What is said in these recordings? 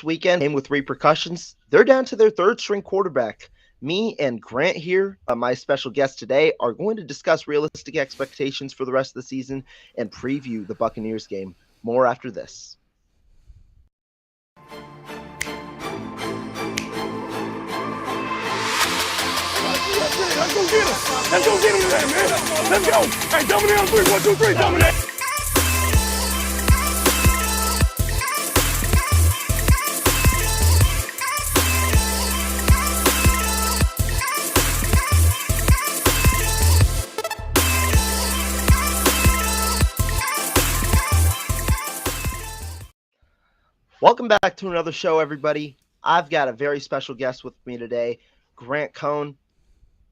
weekend came with repercussions. They're down to their third string quarterback. Me and Grant here, my special guest today, are going to discuss realistic expectations for the rest of the season and preview the Buccaneers game. More after this. Let's go get him. Let's go get him today, man. Let's go. Hey, dominate on three. 1, 2, 3. Dominate. Welcome back to another show, everybody. I've got a very special guest with me today, Grant Cohn.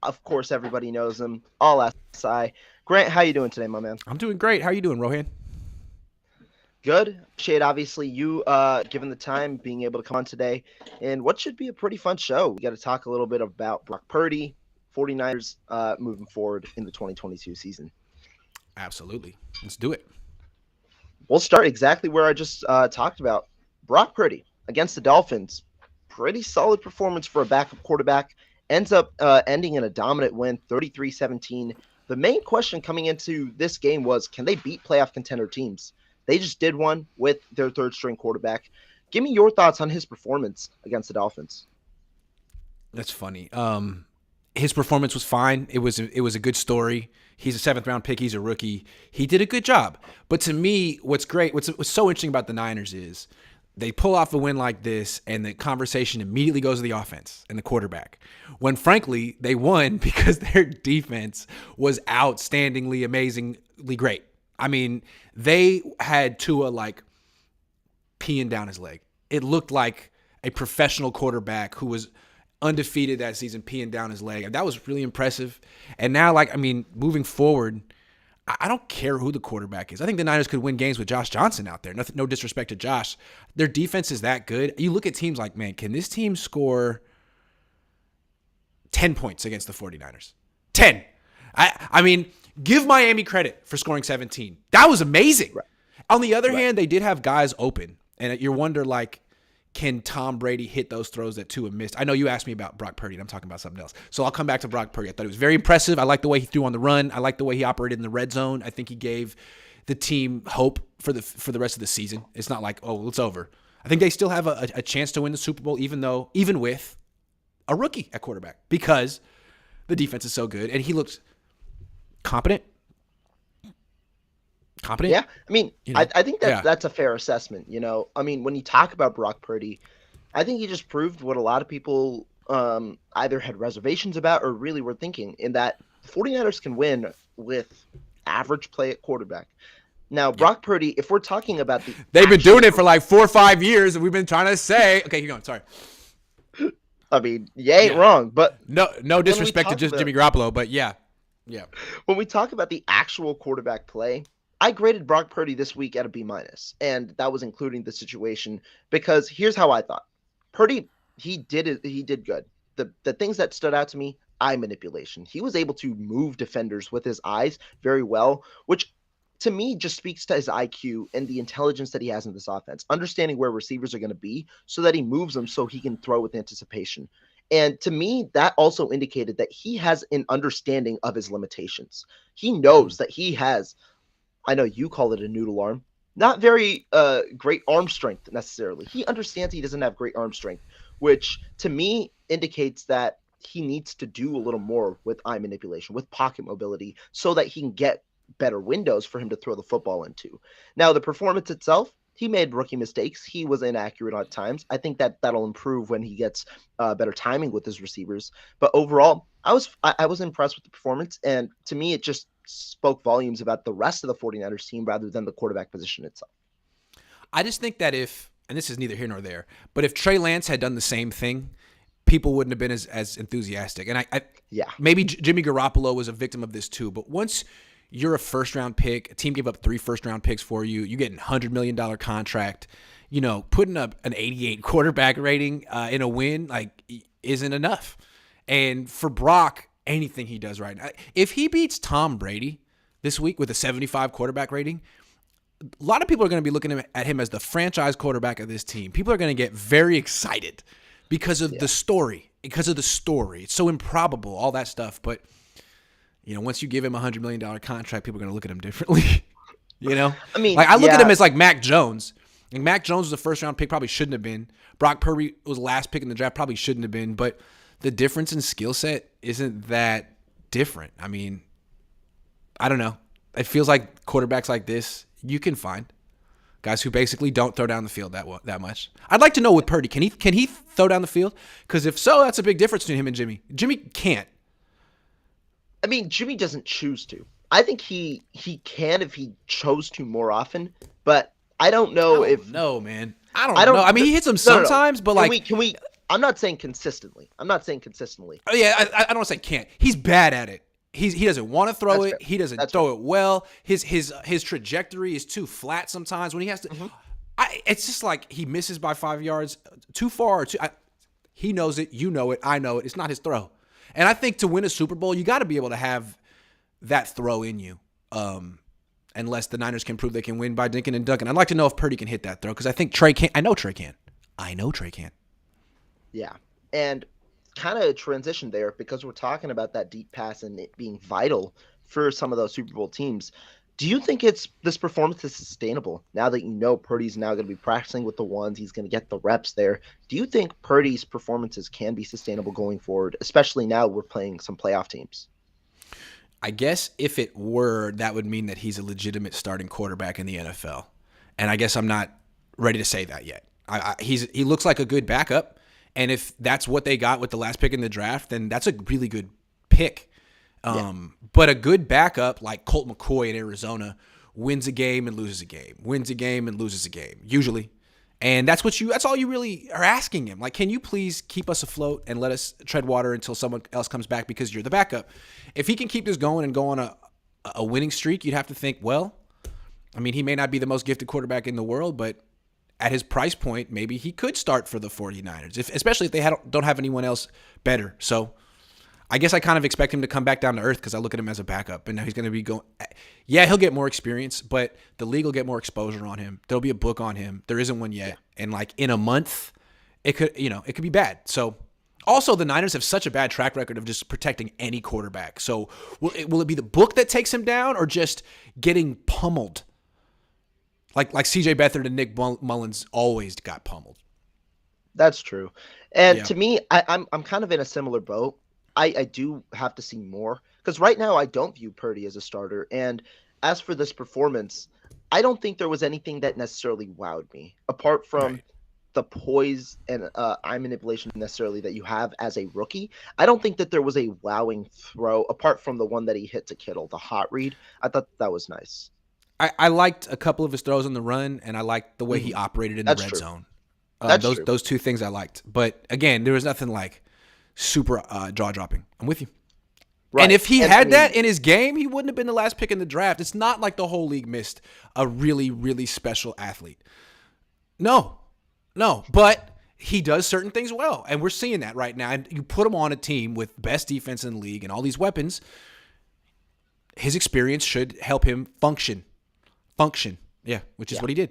Of course, everybody knows him. All SI. Grant, how you doing today, my man? I'm doing great. How are you doing, Rohan? Good. Appreciate, obviously, you given the time, being able to come on today. And what should be a pretty fun show. We got to talk a little bit about Brock Purdy, 49ers moving forward in the 2022 season. Absolutely. Let's do it. We'll start exactly where I just talked about. Brock Purdy against the Dolphins. Pretty solid performance for a backup quarterback. Ends up ending in a dominant win, 33-17. The main question coming into this game was, can they beat playoff contender teams? They just did one with their third-string quarterback. Give me your thoughts on his performance against the Dolphins. That's funny. His performance was fine. It was a good story. He's a seventh-round pick. He's a rookie. He did a good job. But to me, what's so interesting about the Niners is they pull off a win like this, and the conversation immediately goes to the offense and the quarterback. When, frankly, they won because their defense was outstandingly, amazingly great. I mean, they had Tua, peeing down his leg. It looked like a professional quarterback who was undefeated that season peeing down his leg. That was really impressive. And now, moving forward, I don't care who the quarterback is. I think the Niners could win games with Josh Johnson out there. No disrespect to Josh. Their defense is that good. You look at teams like, man, can this team score 10 points against the 49ers? 10. I mean, give Miami credit for scoring 17. That was amazing. Right. On the other hand, they did have guys open. And you wonder, can Tom Brady hit those throws that Tua missed? I know you asked me about Brock Purdy, and I'm talking about something else. So I'll come back to Brock Purdy. I thought it was very impressive. I like the way he threw on the run. I like the way he operated in the red zone. I think he gave the team hope for the rest of the season. It's not like, oh, it's over. I think they still have a chance to win the Super Bowl, even with a rookie at quarterback, because the defense is so good, and he looks competent. Yeah, I mean, I think that's a fair assessment. I mean, when you talk about Brock Purdy, I think he just proved what a lot of people either had reservations about or really were thinking, in that the 49ers can win with average play at quarterback. Now, Brock Purdy, if we're talking about they've been doing it for 4 or 5 years, and we've been trying to say, okay, keep going. Sorry. I mean, you ain't wrong, but no disrespect to just Jimmy Garoppolo, but yeah. When we talk about the actual quarterback play, I graded Brock Purdy this week at a B-, and that was including the situation, because here's how I thought. Purdy, he did good. The things that stood out to me, eye manipulation. He was able to move defenders with his eyes very well, which to me just speaks to his IQ and the intelligence that he has in this offense, understanding where receivers are going to be so that he moves them so he can throw with anticipation. And to me, that also indicated that he has an understanding of his limitations. He knows that he has, I know you call it a noodle arm, not very great arm strength necessarily. He understands he doesn't have great arm strength, which to me indicates that he needs to do a little more with eye manipulation, with pocket mobility, so that he can get better windows for him to throw the football into. Now, the performance itself, he made rookie mistakes. He was inaccurate at times. I think that'll improve when he gets better timing with his receivers. But overall, I was impressed with the performance, and to me, it just spoke volumes about the rest of the 49ers team rather than the quarterback position itself. I just think that and this is neither here nor there, but if Trey Lance had done the same thing, people wouldn't have been as enthusiastic. And maybe Jimmy Garoppolo was a victim of this too, but once you're a first-round pick, a team gave up 3 first-round picks for you, you get a $100 million contract, putting up an 88 quarterback rating in a win, isn't enough. And for Brock, anything he does right now, if he beats Tom Brady this week with a 75 quarterback rating, a lot of people are going to be looking at him as the franchise quarterback of this team. People are going to get very excited because of the story. It's so improbable, all that stuff. But, once you give him a $100 million contract, people are going to look at him differently. I mean, I look at him as like Mac Jones. Like Mac Jones was a first-round pick, probably shouldn't have been. Brock Purdy was last pick in the draft, probably shouldn't have been. But the difference in skill set isn't that different. I mean, I don't know. It feels like quarterbacks like this you can find guys who basically don't throw down the field that much. I'd like to know with Purdy, can he throw down the field? Because if so, that's a big difference between him and Jimmy. Jimmy can't. I mean, Jimmy doesn't choose to. I think he can if he chose to more often, but I don't know if. No, man. I don't know. I mean, he hits them sometimes, but can we? I'm not saying consistently. Oh yeah, I don't want to say can't. He's bad at it. He doesn't want to throw it. He doesn't throw it well. His trajectory is too flat sometimes when he has to. Mm-hmm. It's just like he misses by 5 yards too far. He knows it. You know it. I know it. It's not his throw. And I think to win a Super Bowl, you got to be able to have that throw in you. Unless the Niners can prove they can win by dinking and dunking. I'd like to know if Purdy can hit that throw because I think Trey can. I know Trey can. Yeah. And kind of transition there because we're talking about that deep pass and it being vital for some of those Super Bowl teams. Do you think this performance is sustainable now that Purdy's now going to be practicing with the ones, he's going to get the reps there? Do you think Purdy's performances can be sustainable going forward, especially now we're playing some playoff teams? I guess if it were, that would mean that he's a legitimate starting quarterback in the NFL. And I guess I'm not ready to say that yet. He looks like a good backup. And if that's what they got with the last pick in the draft, then that's a really good pick. But a good backup like Colt McCoy in Arizona wins a game and loses a game, usually. And that's all you really are asking him. Like, can you please keep us afloat and let us tread water until someone else comes back because you're the backup? If he can keep this going and go on a winning streak, you'd have to think, well, I mean, he may not be the most gifted quarterback in the world, but at his price point, maybe he could start for the 49ers, especially if they don't have anyone else better. So I guess I kind of expect him to come back down to earth because I look at him as a backup. And now he's going to be going – yeah, he'll get more experience, but the league will get more exposure on him. There'll be a book on him. There isn't one yet. Yeah. And, like, in a month, it could be bad. So also the Niners have such a bad track record of just protecting any quarterback. So will it be the book that takes him down or just getting pummeled? Like C.J. Beathard and Nick Mullins always got pummeled. That's true. And to me, I'm kind of in a similar boat. I do have to see more because right now I don't view Purdy as a starter. And as for this performance, I don't think there was anything that necessarily wowed me apart from the poise and eye manipulation necessarily that you have as a rookie. I don't think that there was a wowing throw apart from the one that he hit to Kittle, the hot read. I thought that was nice. I liked a couple of his throws on the run, and I liked the way he operated in the red zone. Those two things I liked. But, again, there was nothing like super jaw-dropping. I'm with you. Right. And if he had that in his game, he wouldn't have been the last pick in the draft. It's not like the whole league missed a really, really special athlete. No. But he does certain things well, and we're seeing that right now. And you put him on a team with best defense in the league and all these weapons, his experience should help him function. Which is what he did,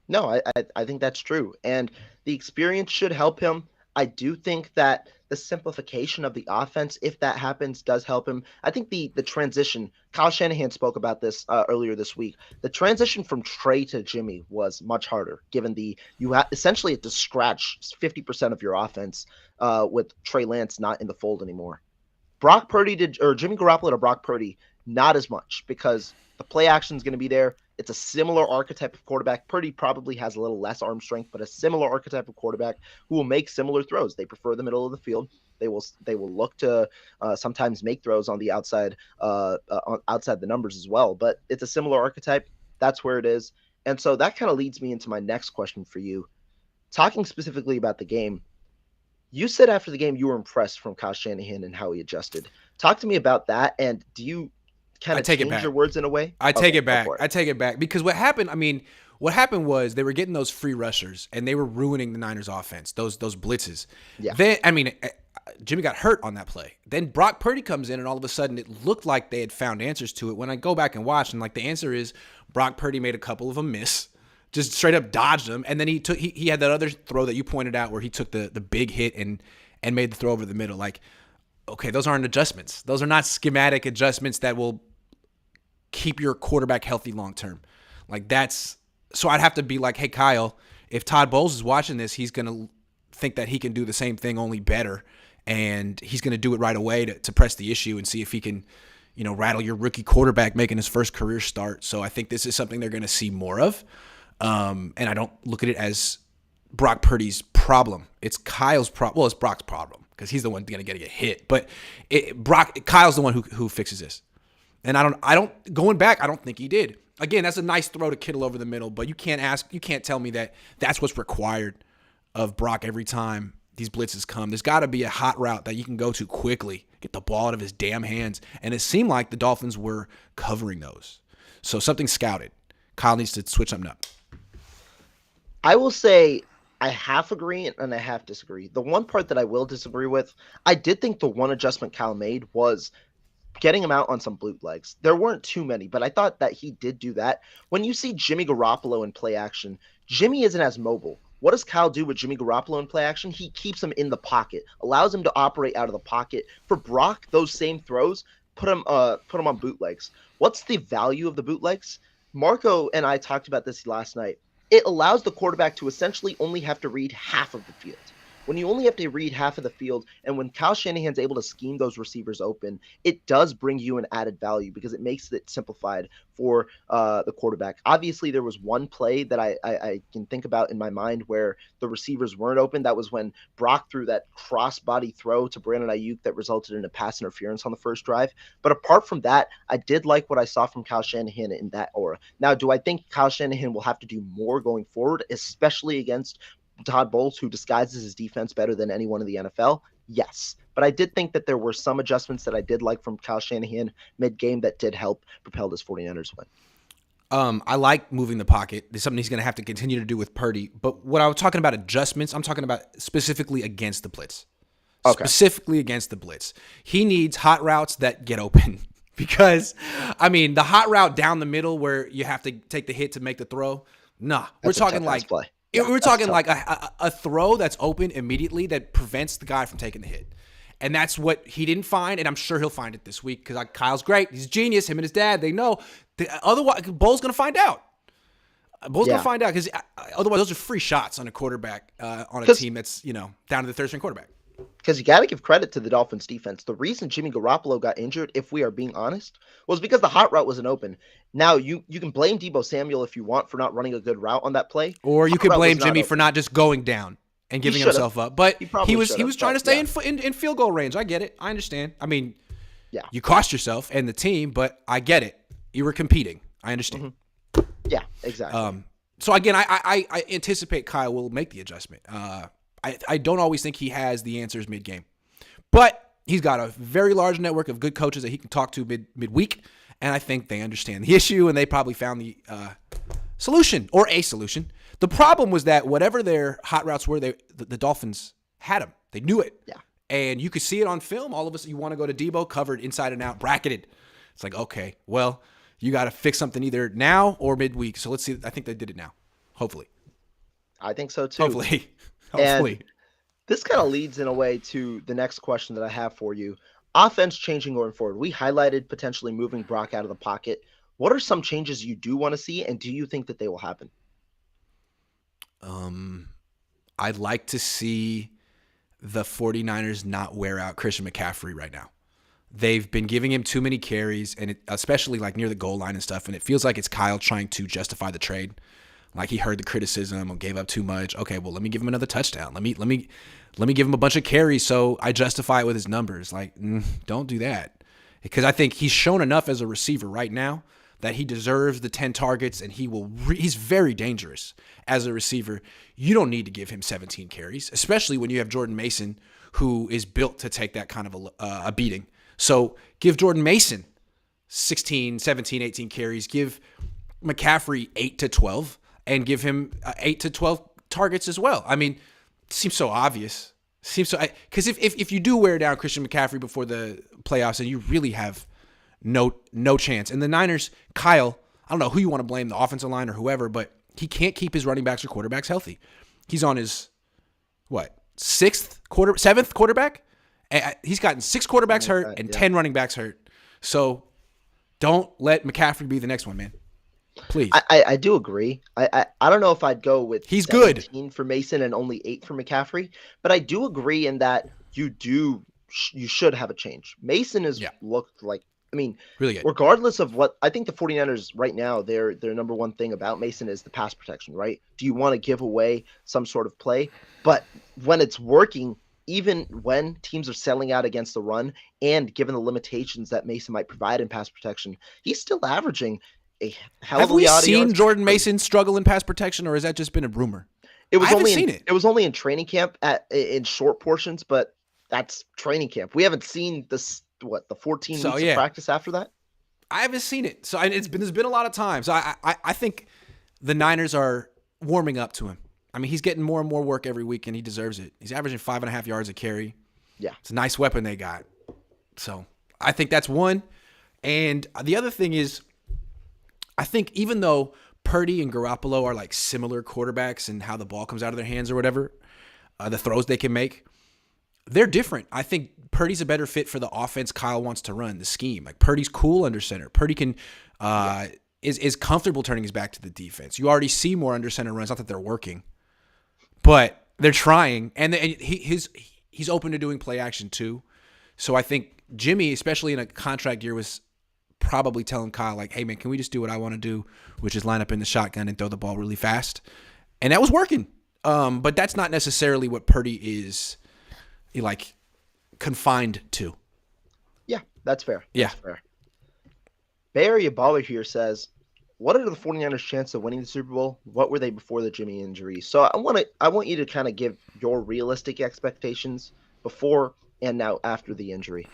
No, I think that's true. And the experience should help him. I do think that the simplification of the offense, if that happens, does help him. I think the transition, Kyle Shanahan spoke about this earlier this week. The transition from Trey to Jimmy was much harder, given you essentially had to scratch 50% of your offense with Trey Lance not in the fold anymore. Jimmy Garoppolo to Brock Purdy, not as much because the play action is going to be there. It's a similar archetype of quarterback. Purdy probably has a little less arm strength, but a similar archetype of quarterback who will make similar throws. They prefer the middle of the field. They will look to sometimes make throws on the outside outside the numbers as well. But it's a similar archetype. That's where it is. And so that kind of leads me into my next question for you. Talking specifically about the game, you said after the game you were impressed from Kyle Shanahan and how he adjusted. Talk to me about that. And do you kind of change your words in a way? I take it back because what happened was they were getting those free rushers and they were ruining the Niners offense, those blitzes. Yeah. Jimmy got hurt on that play. Then Brock Purdy comes in, and all of a sudden it looked like they had found answers to it. When I go back and watch, and like the answer is Brock Purdy made a couple of them miss, just straight up dodged them, and then he had that other throw that you pointed out where he took the big hit and made the throw over the middle. Like, okay, those aren't adjustments. Those are not schematic adjustments that will keep your quarterback healthy long term. Like so I'd have to be like, hey Kyle, if Todd Bowles is watching this, he's gonna think that he can do the same thing, only better, and he's going to do it right away to press the issue and see if he can, rattle your rookie quarterback making his first career start. So I think this is something they're going to see more of, and I don't look at it as Brock Purdy's problem. It's Kyle's problem. Well, it's Brock's problem because he's the one going to get hit. But Kyle's the one who fixes this, and I don't going back. I don't think he did. Again, that's a nice throw to Kittle over the middle, but you can't tell me that that's what's required of Brock every time these blitzes come. There's got to be a hot route that you can go to quickly, get the ball out of his damn hands. And it seemed like the Dolphins were covering those. So something scouted. Kyle needs to switch something up. I will say I half agree and I half disagree. The one part that I will disagree with, I did think the one adjustment Kyle made was getting him out on some bootlegs. There weren't too many, but I thought that he did do that. When you see Jimmy Garoppolo in play action, Jimmy isn't as mobile. What does Kyle do with Jimmy Garoppolo in play action? He keeps him in the pocket, allows him to operate out of the pocket. For Brock, those same throws, put him on bootlegs. What's the value of the bootlegs? Marco and I talked about this last night. It allows the quarterback to essentially only have to read half of the field. When you only have to read half of the field, and when Kyle Shanahan's able to scheme those receivers open, it does bring you an added value because it makes it simplified for the quarterback. Obviously, there was one play that I can think about in my mind where the receivers weren't open. That was when Brock threw that cross-body throw to Brandon Ayuk that resulted in a pass interference on the first drive. But apart from that, I did like what I saw from Kyle Shanahan in that aura. Now, do I think Kyle Shanahan will have to do more going forward, especially against Todd Bowles, who disguises his defense better than anyone in the NFL? Yes. But I did think that there were some adjustments that I did like from Kyle Shanahan mid-game that did help propel this 49ers win. I like moving the pocket. It's something he's going to have to continue to do with Purdy. But what I was talking about adjustments, I'm talking about specifically against the blitz. Okay. Specifically against the blitz. He needs hot routes that get open. Because, the hot route down the middle where you have to take the hit to make the throw, we're talking like play. Yeah, we're talking like a throw that's open immediately that prevents the guy from taking the hit. And that's what he didn't find, and I'm sure he'll find it this week because Kyle's great. He's a genius. Him and his dad, they know. Otherwise, Bull's going to find out. Bull's going to find out because otherwise those are free shots on a quarterback on a team that's, down to the third-string quarterback. Because you got to give credit to the Dolphins defense. The reason Jimmy Garoppolo got injured, if we are being honest, was because the hot route wasn't open. Now, you can blame Deebo Samuel if you want for not running a good route on that play. Or you could blame Jimmy for not just going down and giving himself up. But he was trying to stay in field goal range. I get it. I understand. You cost yourself and the team, but I get it. You were competing. I understand. Mm-hmm. Yeah, exactly. So, again, I anticipate Kyle will make the adjustment. I don't always think he has the answers mid-game. But he's got a very large network of good coaches that he can talk to midweek, and I think they understand the issue, and they probably found the solution or a solution. The problem was that whatever their hot routes were, the Dolphins had them. They knew it. Yeah. And you could see it on film. All of us, you want to go to Debo, covered inside and out, bracketed. It's like, okay, well, you got to fix something either now or midweek. So let's see. I think they did it now, hopefully. I think so, too. Hopefully. And this kind of leads in a way to the next question that I have for you. Offense changing going forward. We highlighted potentially moving Brock out of the pocket. What are some changes you do want to see, and do you think that they will happen? I'd like to see the 49ers not wear out Christian McCaffrey right now. They've been giving him too many carries, and especially like near the goal line and stuff, and it feels like it's Kyle trying to justify the trade. Like he heard the criticism or gave up too much. Okay, well, let me give him another touchdown. Let me give him a bunch of carries so I justify it with his numbers. Like, don't do that. Because I think he's shown enough as a receiver right now that he deserves the 10 targets, and he's very dangerous as a receiver. You don't need to give him 17 carries, especially when you have Jordan Mason, who is built to take that kind of a beating. So give Jordan Mason 16, 17, 18 carries. Give McCaffrey 8 to 12. And give him 8 to 12 targets as well. It seems so obvious. Seems so, because if you do wear down Christian McCaffrey before the playoffs, then you really have no chance. And the Niners, Kyle, I don't know who you want to blame, the offensive line or whoever, but he can't keep his running backs or quarterbacks healthy. He's on his seventh quarterback. He's gotten 6 quarterbacks hurt and 10 running backs hurt. So don't let McCaffrey be the next one, man. Please. I do agree. I don't know if I'd go with he's 17 good for Mason and only 8 for McCaffrey, but I do agree in that you should have a change. Mason has looked like, I mean, really good. Regardless of what, I think the 49ers right now, their number one thing about Mason is the pass protection, right? Do you want to give away some sort of play? But when it's working, even when teams are selling out against the run, and given the limitations that Mason might provide in pass protection, he's still averaging a hell of a lot of yards. Have we seen Jordan Mason struggle in pass protection, or has that just been a rumor? I haven't seen it. It was only in training camp in short portions, but that's training camp. We haven't seen this. The 14 weeks of practice after that? I haven't seen it. So there's been a lot of times. I think the Niners are warming up to him. I mean, he's getting more and more work every week, and he deserves it. He's averaging 5.5 yards a carry. Yeah. It's a nice weapon they got. So I think that's one. And the other thing is, I think even though Purdy and Garoppolo are like similar quarterbacks and how the ball comes out of their hands or whatever, the throws they can make, they're different. I think Purdy's a better fit for the offense Kyle wants to run, the scheme. Like Purdy's cool under center. Purdy can is comfortable turning his back to the defense. You already see more under center runs. Not that they're working, but they're trying. And he's open to doing play action too. So I think Jimmy, especially in a contract year, was probably telling Kyle like, "Hey man, can we just do what I want to do, which is line up in the shotgun and throw the ball really fast?" And that was working. But that's not necessarily what Purdy is like confined to. Yeah, that's fair. Yeah. That's fair. Bay Area Baller here says, what are the 49ers' chance of winning the Super Bowl? What were they before the Jimmy injury? So I want you to kind of give your realistic expectations before and now after the injury.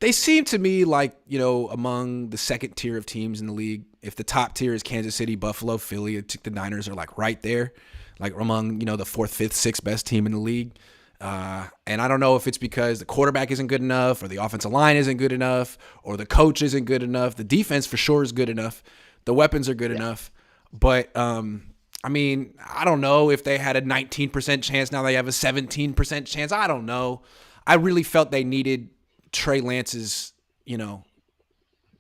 They seem to me like, among the second tier of teams in the league. If the top tier is Kansas City, Buffalo, Philly, the Niners are like right there, like among, the 4th, 5th, 6th best team in the league. And I don't know if it's because the quarterback isn't good enough, or the offensive line isn't good enough, or the coach isn't good enough. The defense for sure is good enough. The weapons are good enough. But, I mean, I don't know if they had a 19% chance. Now they have a 17% chance. I don't know. I really felt they needed Trey Lance's,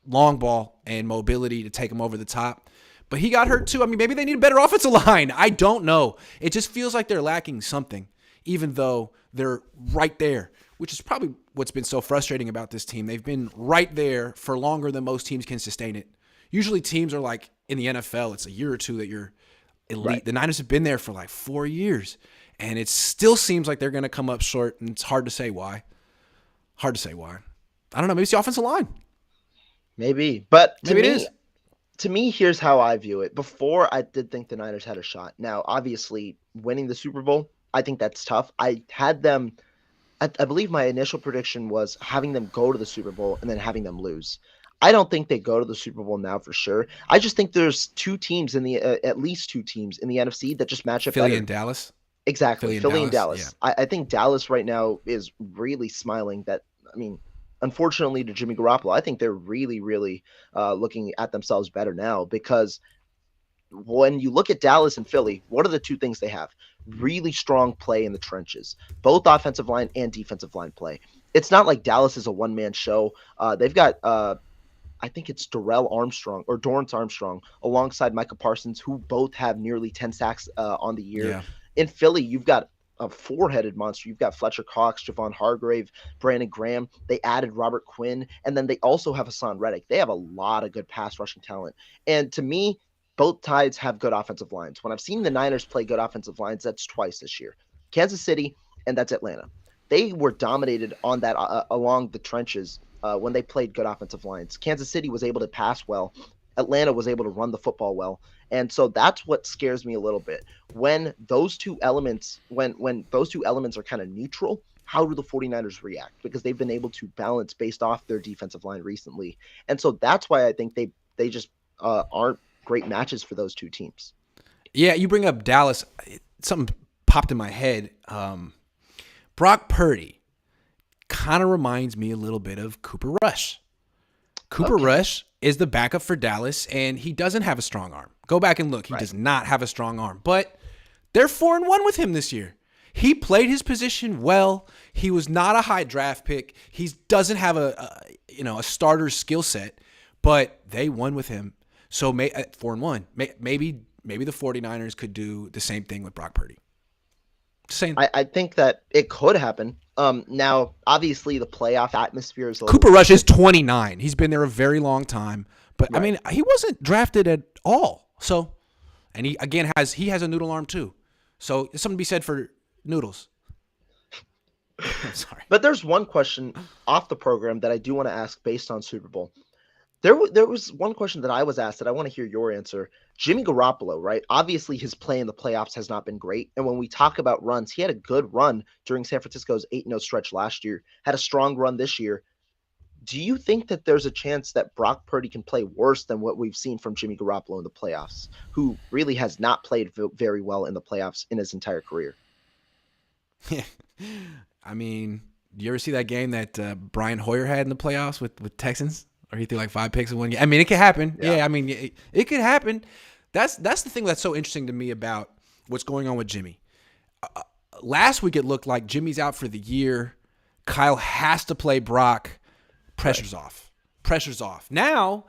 long ball and mobility to take him over the top. But he got hurt too. I mean, maybe they need a better offensive line. I don't know. It just feels like they're lacking something, even though they're right there, which is probably what's been so frustrating about this team. They've been right there for longer than most teams can sustain it. Usually teams are like in the NFL, it's a year or two that you're elite. Right. The Niners have been there for like 4 years, and it still seems like they're going to come up short, and it's hard to say why. I don't know. Maybe it's the offensive line. Maybe. But maybe it is. To me, here's how I view it. Before, I did think the Niners had a shot. Now, obviously, winning the Super Bowl, I think that's tough. I had them, I believe my initial prediction was having them go to the Super Bowl and then having them lose. I don't think they go to the Super Bowl now for sure. I just think there's at least two teams in the NFC that just match up Philly better. and Dallas? Exactly. Philly and Dallas. Yeah. I think Dallas right now is really smiling that, unfortunately to Jimmy Garoppolo, I think they're really, really looking at themselves better now, because when you look at Dallas and Philly, what are the two things they have? Really strong play in the trenches, both offensive line and defensive line play. It's not like Dallas is a one-man show. They've got, I think it's Dorrance Armstrong alongside Micah Parsons, who both have nearly 10 sacks on the year. Yeah. In Philly, you've got a four-headed monster. You've got Fletcher Cox, Javon Hargrave, Brandon Graham. They added Robert Quinn, and then they also have Hassan Reddick. They have a lot of good pass rushing talent. And to me, both sides have good offensive lines. When I've seen the Niners play good offensive lines, that's twice this year. Kansas City, and that's Atlanta. They were dominated on that along the trenches when they played good offensive lines. Kansas City was able to pass well. Atlanta was able to run the football well. And so that's what scares me a little bit. When those two elements, when those two elements are kind of neutral, how do the 49ers react? Because they've been able to balance based off their defensive line recently. And so that's why I think they just aren't great matches for those two teams. Yeah, you bring up Dallas. Something popped in my head. Brock Purdy kind of reminds me a little bit of Cooper Rush. Cooper Rush is the backup for Dallas, and he doesn't have a strong arm. Go back and look. He does not have a strong arm, but they're 4-1 with him this year. He played his position well. He was not a high draft pick. He doesn't have a starter skill set, but they won with him. So 4-1. Maybe the 49ers could do the same thing with Brock Purdy. Just saying. I think that it could happen. Now, obviously, the playoff atmosphere is a little Cooper Rush is 29. He's been there a very long time, but I mean, he wasn't drafted at all. So, and he again has a noodle arm too. So, there's something to be said for noodles. Sorry. But there's one question off the program that I do want to ask based on Super Bowl. There was one question that I was asked that I want to hear your answer. Jimmy Garoppolo, right? Obviously, his play in the playoffs has not been great. And when we talk about runs, he had a good run during San Francisco's 8-0 stretch last year, had a strong run this year. Do you think that there's a chance that Brock Purdy can play worse than what we've seen from Jimmy Garoppolo in the playoffs, who really has not played very well in the playoffs in his entire career? I mean, do you ever see that game that Brian Hoyer had in the playoffs with Texans? Or he threw like 5 picks in one game. I mean, it could happen. Yeah, I mean, it could happen. That's the thing that's so interesting to me about what's going on with Jimmy. Last week, it looked like Jimmy's out for the year. Kyle has to play Brock. Pressure's off. Pressure's off. Now,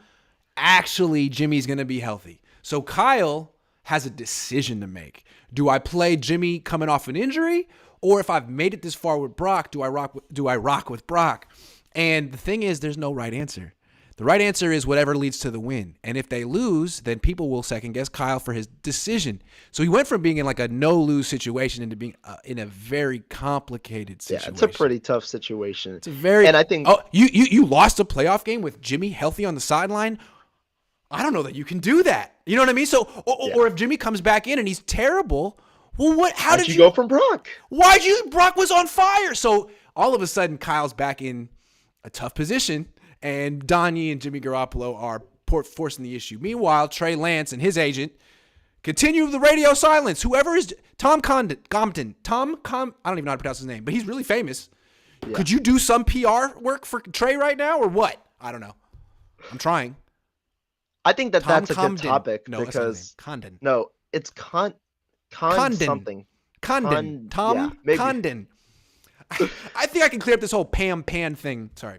actually, Jimmy's going to be healthy. So Kyle has a decision to make. Do I play Jimmy coming off an injury? Or if I've made it this far with Brock, do I rock with Brock? And the thing is, there's no right answer. The right answer is whatever leads to the win. And if they lose, then people will second-guess Kyle for his decision. So he went from being in like a no-lose situation into being in a very complicated situation. Yeah, it's a pretty tough situation. It's a very. And I think. Oh, you lost a playoff game with Jimmy healthy on the sideline? I don't know that you can do that. You know what I mean? So, or if Jimmy comes back in and he's terrible, well, what? How did you go from Brock? Brock was on fire. So all of a sudden, Kyle's back in a tough position. And Donnie and Jimmy Garoppolo are forcing the issue. Meanwhile, Trey Lance and his agent continue the radio silence. Whoever is Compton, I don't even know how to pronounce his name, but he's really famous. Yeah. Could you do some PR work for Trey right now or what? I don't know. I'm trying. I think that's a good topic because Condon. No, it's Condon something. Condon. Condon. I think I can clear up this whole Pan thing. Sorry.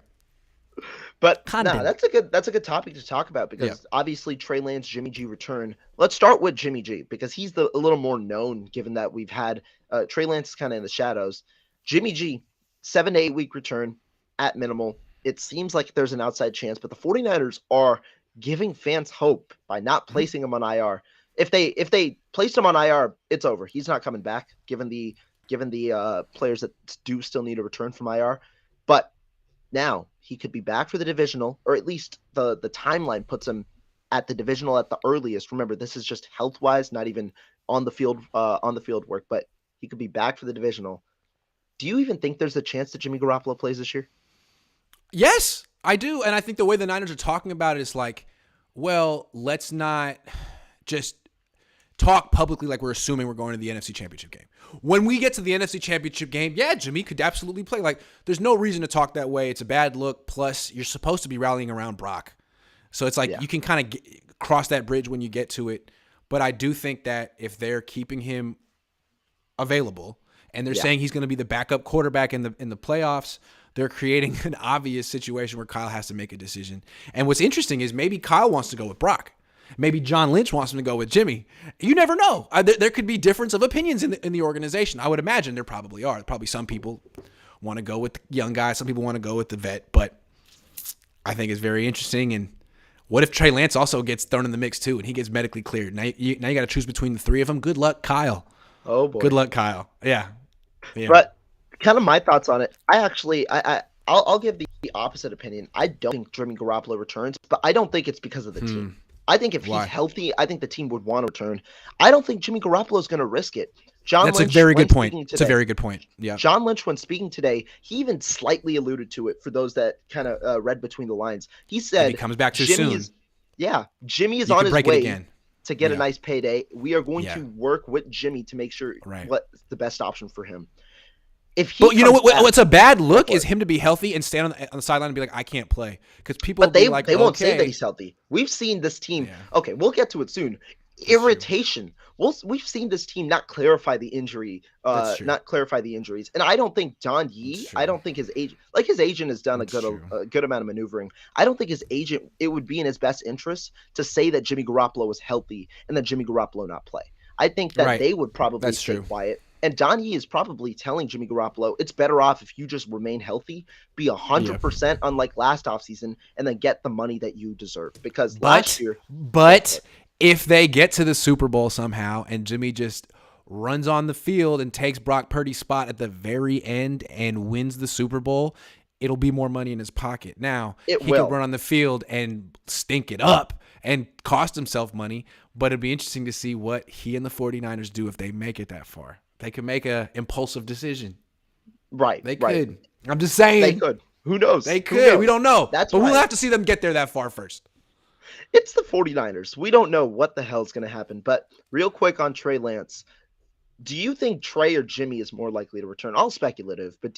But no, that's a good topic to talk about because obviously Trey Lance, Jimmy G return. Let's start with Jimmy G because he's a little more known given that we've had Trey Lance is kind of in the shadows. Jimmy G, 7 to 8 week return at minimal. It seems like there's an outside chance, but the 49ers are giving fans hope by not placing him on IR. If they placed him on IR, it's over. He's not coming back given the players that do still need a return from IR. But now he could be back for the divisional, or at least the timeline puts him at the divisional at the earliest. Remember, this is just health-wise, not even on the field work, but he could be back for the divisional. Do you even think there's a chance that Jimmy Garoppolo plays this year? Yes, I do. And I think the way the Niners are talking about it is like, well, let's not just talk publicly like we're assuming we're going to the NFC Championship game. When we get to the NFC Championship game, yeah, Jimmy could absolutely play. Like, there's no reason to talk that way. It's a bad look. Plus, you're supposed to be rallying around Brock. So it's like you can kind of cross that bridge when you get to it. But I do think that if they're keeping him available and they're saying he's going to be the backup quarterback in the playoffs, they're creating an obvious situation where Kyle has to make a decision. And what's interesting is maybe Kyle wants to go with Brock. Maybe John Lynch wants him to go with Jimmy. You never know. There could be difference of opinions in the organization. I would imagine there probably are. Probably some people want to go with the young guy. Some people want to go with the vet. But I think it's very interesting. And what if Trey Lance also gets thrown in the mix too and he gets medically cleared? Now you got to choose between the three of them. Good luck, Kyle. Oh, boy. Good luck, Kyle. Yeah. But kind of my thoughts on it. I'll give the opposite opinion. I don't think Jimmy Garoppolo returns, but I don't think it's because of the team. I think if he's healthy, I think the team would want to return. I don't think Jimmy Garoppolo is going to risk it. That's a very good point. It's a very good point. Yeah. John Lynch, when speaking today, he even slightly alluded to it for those that kind of read between the lines. He said he comes back too soon. Jimmy is on his way to get a nice payday. We are going to work with Jimmy to make sure what's the best option for him. If he but you know what? back, what's a bad look is him to be healthy and stand on the sideline and be like, I can't play, because people. But they won't say that he's healthy. We've seen this team. Yeah. Okay, we'll get to it soon. That's irritation. We've seen this team not clarify the injury, not clarify the injuries, and I don't think Don Yee. I don't think his agent has done a good amount of maneuvering. I don't think his agent. It would be in his best interest to say that Jimmy Garoppolo was healthy and that Jimmy Garoppolo not play. I think that they would probably stay quiet. And Don Yee is probably telling Jimmy Garoppolo, it's better off if you just remain healthy, be 100% unlike last offseason, and then get the money that you deserve. Because last year. But if they get to the Super Bowl somehow and Jimmy just runs on the field and takes Brock Purdy's spot at the very end and wins the Super Bowl, it'll be more money in his pocket. Now, he could run on the field and stink it up and cost himself money, but it'd be interesting to see what he and the 49ers do if they make it that far. They could make a impulsive decision. Right. They could. I'm just saying. They could. Who knows? They could. We don't know. But we'll have to see them get there that far first. It's the 49ers. We don't know what the hell's going to happen. But real quick on Trey Lance, do you think Trey or Jimmy is more likely to return? All speculative, but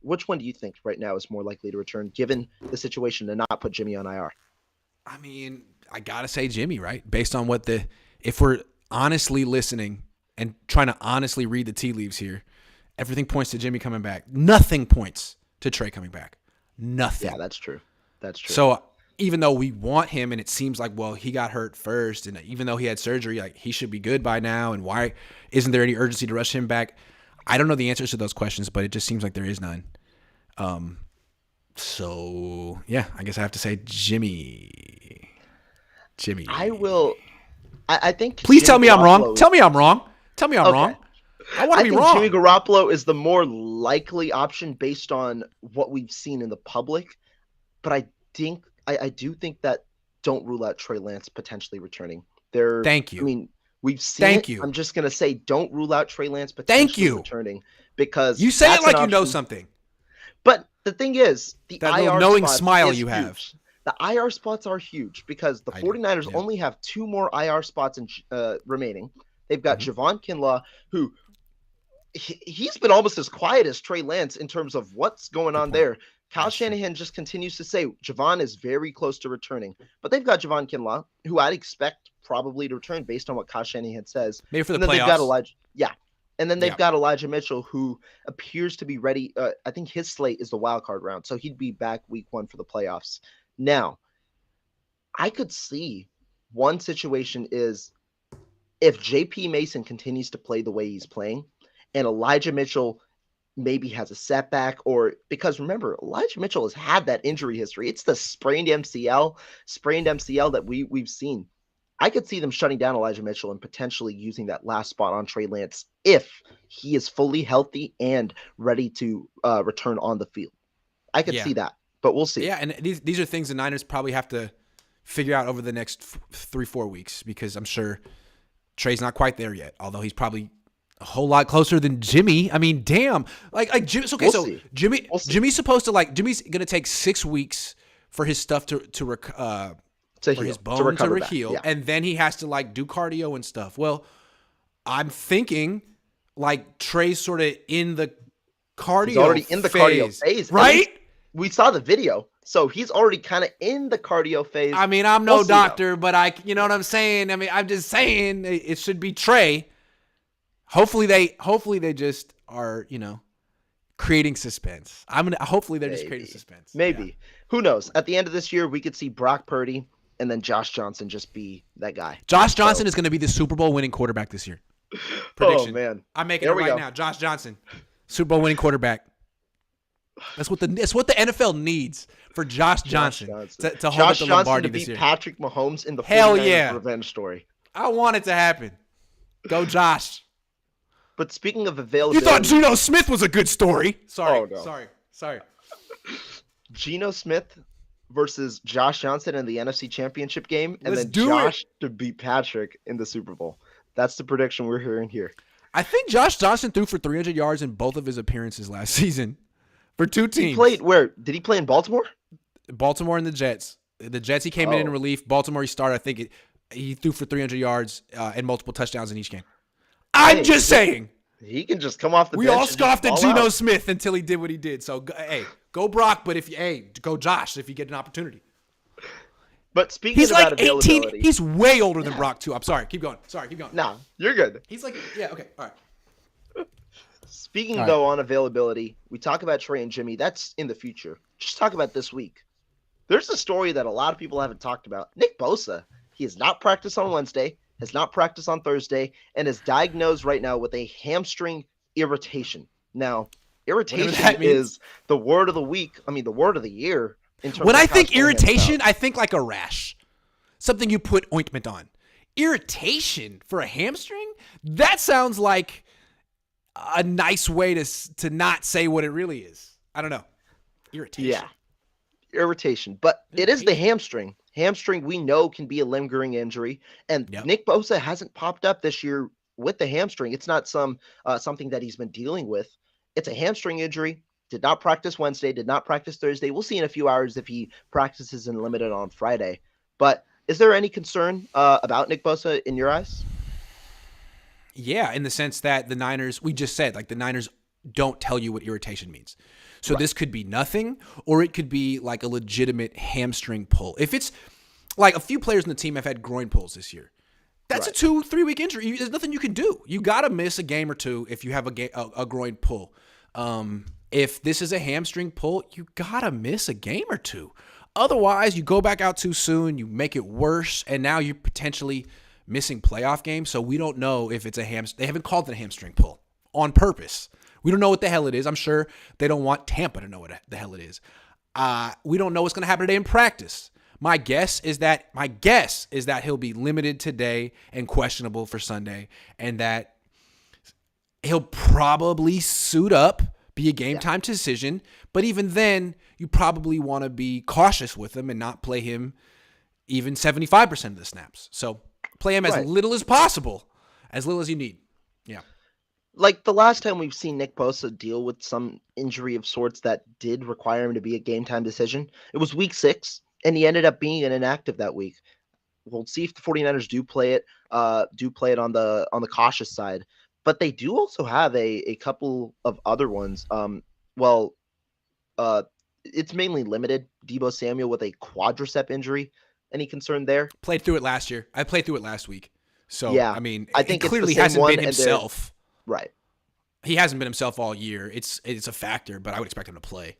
which one do you think right now is more likely to return given the situation to not put Jimmy on IR? I mean, I got to say Jimmy, right? Based on if we're honestly listening and trying to honestly read the tea leaves here, everything points to Jimmy coming back. Nothing points to Trey coming back. Nothing. Yeah, that's true. So even though we want him and it seems like, well, he got hurt first, and even though he had surgery, like he should be good by now, and why isn't there any urgency to rush him back? I don't know the answers to those questions, but it just seems like there is none. So, yeah, I guess I have to say Jimmy. I think. Please tell me I'm wrong. Tell me I'm wrong. I want to be wrong. Jimmy Garoppolo is the more likely option based on what we've seen in the public, but I do think that don't rule out Trey Lance potentially returning. Thank you. I mean, we've seen it. I'm just gonna say don't rule out Trey Lance potentially returning because you say it like you know something. But the thing is, that IR knowing smile you have. The IR spots are huge because the 49ers only have 2 more IR spots remaining. They've got Javon Kinlaw, who he's been almost as quiet as Trey Lance in terms of what's going on there. Kyle Shanahan just continues to say Javon is very close to returning. But they've got Javon Kinlaw, who I'd expect probably to return based on what Kyle Shanahan says. Maybe for the playoffs. They've got Elijah Mitchell, who appears to be ready. I think his slate is the wild card round, so he'd be back week 1 for the playoffs. Now, I could see one situation is if JP Mason continues to play the way he's playing and Elijah Mitchell maybe has a setback, or because remember, Elijah Mitchell has had that injury history. It's the sprained MCL that we've seen. I could see them shutting down Elijah Mitchell and potentially using that last spot on Trey Lance if he is fully healthy and ready to return on the field. I could see that. But we'll see. Yeah, and these are things the Niners probably have to figure out over the next 3-4 weeks, because I'm sure Trey's not quite there yet, although he's probably a whole lot closer than Jimmy. I mean, damn. Like Jimmy. Okay, Jimmy's supposed to Jimmy's gonna take 6 weeks for his stuff to his bone to heal, and then he has to do cardio and stuff. Well, I'm thinking Trey's sort of in the cardio. He's already in the cardio phase, right? We saw the video, so he's already kind of in the cardio phase. I mean, I'm no doctor, but you know what I'm saying? I mean, I'm just saying it should be Trey. Hopefully they just are, creating suspense. Hopefully they're just creating suspense. Maybe. Yeah. Who knows? At the end of this year, we could see Brock Purdy and then Josh Johnson just be that guy. Josh Johnson is going to be the Super Bowl winning quarterback this year. Prediction. Oh, man. I'm making it right now. Josh Johnson, Super Bowl winning quarterback. That's what the NFL needs for Josh Johnson to hold up the Lombardi this year. Patrick Mahomes in the 49ers revenge story. I want it to happen. Go Josh. But speaking of availability, you thought Geno Smith was a good story. Sorry. Oh, no. Sorry. Geno Smith versus Josh Johnson in the NFC Championship game, and Let's then do Josh to beat Patrick in the Super Bowl. That's the prediction we're hearing here. I think Josh Johnson threw for 300 yards in both of his appearances last season for 2 teams. He played where? Did he play in Baltimore? Baltimore and the Jets. The Jets he came in relief. Baltimore he started. I think he threw for 300 yards and multiple touchdowns in each game. I'm just saying. He can just come off the bench. We all scoffed at Geno out. Smith until he did what he did. So, hey, go Brock, but go Josh if you get an opportunity. But speaking he's about like 18. availability, He's way older than Brock, too. I'm sorry. Keep going. No, you're good. He's like, yeah, okay, all right. Speaking, though, on availability, we talk about Trey and Jimmy. That's in the future. Just talk about this week. There's a story that a lot of people haven't talked about. Nick Bosa, he has not practiced on Wednesday, has not practiced on Thursday, and is diagnosed right now with a hamstring irritation. Now, irritation is the word of the week. I mean, the word of the year. When I think irritation, I think like a rash. Something you put ointment on. Irritation for a hamstring? That sounds like a nice way to not say what it really is. I don't know. Irritation. Yeah. Irritation. But it is the hamstring. Hamstring, we know, can be a lingering injury. And Nick Bosa hasn't popped up this year with the hamstring. It's not something that he's been dealing with. It's a hamstring injury. Did not practice Wednesday, did not practice Thursday. We'll see in a few hours if he practices and limited on Friday. But is there any concern about Nick Bosa in your eyes? Yeah, in the sense that the Niners, we just said, like the Niners don't tell you what irritation means. So this could be nothing, or it could be like a legitimate hamstring pull. If it's like a few players in the team have had groin pulls this year, that's a 2-3 week injury. There's nothing you can do. You got to miss a game or two if you have a groin pull. If this is a hamstring pull, you got to miss a game or two. Otherwise, you go back out too soon, you make it worse, and now you're potentially missing playoff games. So we don't know if it's a hamstring. They haven't called it a hamstring pull on purpose. We don't know what the hell it is. I'm sure they don't want Tampa to know what the hell it is. We don't know what's going to happen today in practice. My guess is that he'll be limited today and questionable for Sunday, and that he'll probably suit up, be a game-time decision. But even then, you probably want to be cautious with him and not play him even 75% of the snaps. So play him as little as possible, as little as you need. Yeah. Like the last time we've seen Nick Bosa deal with some injury of sorts that did require him to be a game-time decision, it was week 6, and he ended up being an inactive that week. We'll see if the 49ers do play it on the cautious side. But they do also have a couple of other ones. It's mainly limited. Deebo Samuel with a quadricep injury. Any concern there? Played through it last year. I played through it last week. So, yeah, I mean, I think he clearly hasn't been himself. Right. He hasn't been himself all year. It's a factor, but I would expect him to play.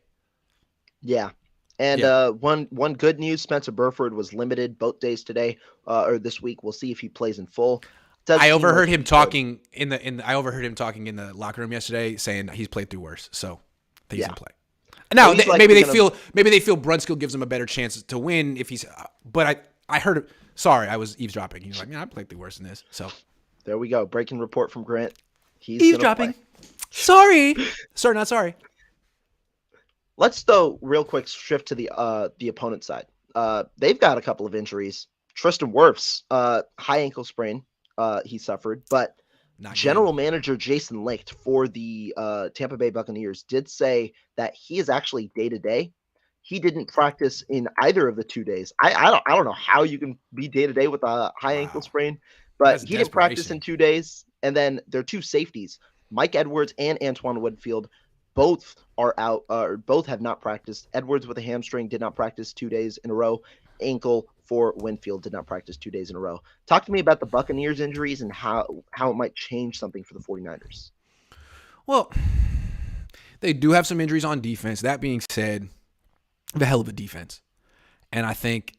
Yeah. And one good news, Spencer Burford was limited both days today or this week. We'll see if he plays in full. I overheard him talking in the locker room yesterday, saying he's played through worse, so he's gonna play. Now maybe they feel Brunskill gives him a better chance to win if he's. But I heard it. Sorry, I was eavesdropping. He was like, I played through worse than this. So there we go. Breaking report from Grant. He's eavesdropping. Sorry, not sorry. Let's though real quick shift to the opponent side. They've got a couple of injuries. Tristan Wirfs, high ankle sprain. He suffered, but general manager Jason Licht for the Tampa Bay Buccaneers did say that he is actually day-to-day. He didn't practice in either of the 2 days. I don't know how you can be day-to-day with a high ankle sprain, but he didn't practice in 2 days. And then their two safeties, Mike Edwards and Antoine Woodfield, both are out, or both have not practiced. Edwards with a hamstring did not practice 2 days in a row. Ankle for Winfield did not practice 2 days in a row. Talk to me about the Buccaneers injuries and how it might change something for the 49ers. Well, they do have some injuries on defense. That being said, the hell of a defense. And I think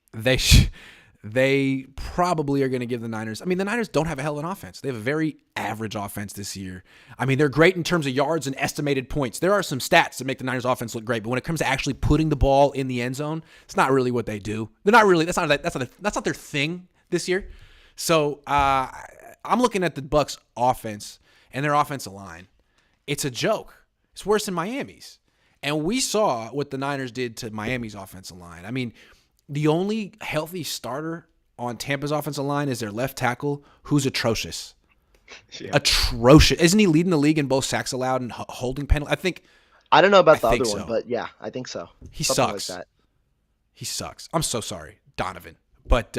they probably are going to give the Niners. I mean, the Niners don't have a hell of an offense. They have a very average offense this year. I mean, they're great in terms of yards and estimated points. There are some stats that make the Niners offense look great, but when it comes to actually putting the ball in the end zone, it's not really what they do. They're not really. That's not their thing this year. So I'm looking at the Bucs offense and their offensive line. It's a joke. It's worse than Miami's. And we saw what the Niners did to Miami's offensive line. I mean, the only healthy starter on Tampa's offensive line is their left tackle, who's atrocious. Yeah. Atrocious. Isn't he leading the league in both sacks allowed and holding penalty? I don't know about the other one, but yeah, I think so. He sucks. Like that. He sucks. I'm so sorry, Donovan. But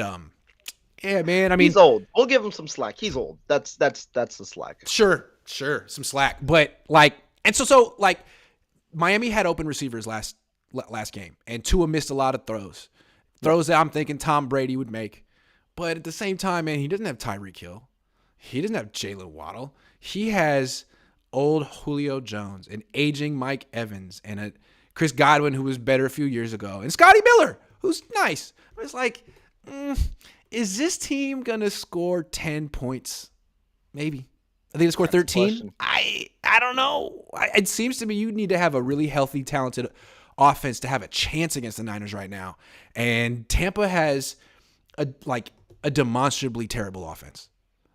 Yeah, man. I mean, He's old. We'll give him some slack. He's old. That's the slack. sure, some slack. But like, and so like, Miami had open receivers last game, and Tua missed a lot of throws that I'm thinking Tom Brady would make. But at the same time, man, he doesn't have Tyreek Hill. He doesn't have Jalen Waddle. He has old Julio Jones, an aging Mike Evans, and a Chris Godwin who was better a few years ago, and Scotty Miller who's nice. It's like, is this team gonna score 10 points? Maybe. I think they score 13. I don't know. It seems to me you need to have a really healthy, talented offense to have a chance against the Niners right now. And Tampa has a demonstrably terrible offense.